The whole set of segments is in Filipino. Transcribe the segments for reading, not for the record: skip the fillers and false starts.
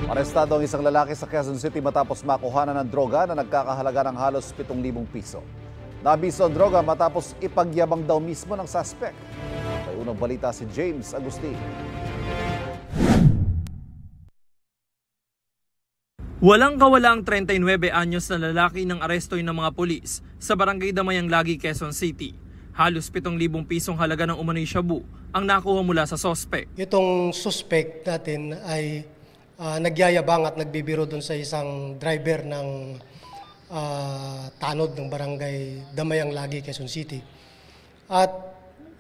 Arestado ang isang lalaki sa Quezon City matapos makuhanan ng droga na nagkakahalaga ng halos 7,000 piso. Nabiso ang droga matapos ipagyabang daw mismo ng suspect. May unang balita si James Agustin. Walang kawala ang 39 anyos na lalaki ng arestoy ng mga pulis sa barangay Damayang Lagi, Quezon City. Halos 7,000 pisong halaga ng umano'y shabu ang nakuha mula sa sospek. Itong suspect natin ay nagyayabang at nagbibiro doon sa isang driver ng tanod ng barangay Damayang Lagi, Quezon City. At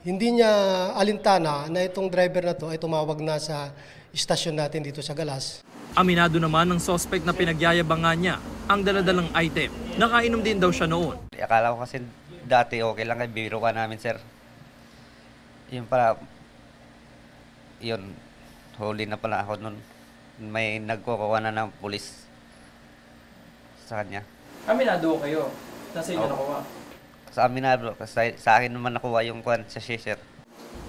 hindi niya alintana na itong driver na to ay tumawag na sa istasyon natin dito sa Galas. Aminado naman ng sospek na pinagyayabangan niya ang daladalang item. Nakainom din daw siya noon. Akala ko kasi dati okay lang, biro ka namin, sir. Yun pala, yun, huli na pala ako nun. May nagkukuha na ng pulis sa kanya. Aminado kayo? Nasa inyo nakuha? Sa aminado, sa akin naman nakuha yung kwan sa sir.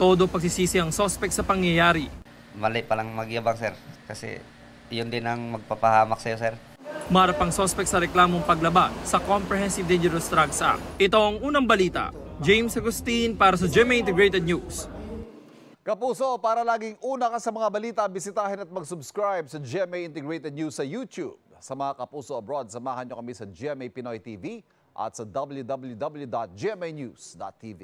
Todo pagsisisi ang sospek sa pangyayari. Mali palang magyabang, sir. Kasi yun din ang magpapahamak sa'yo, sir. Marap ang sospek sa reklamong paglaba sa Comprehensive Dangerous Drugs Act. Ito ang unang balita. James Agustin para sa GMA Integrated News. Kapuso, para laging una ka sa mga balita, bisitahin at mag-subscribe sa GMA Integrated News sa YouTube. Sa mga kapuso abroad, samahan nyo kami sa GMA Pinoy TV at sa www.gmanews.tv.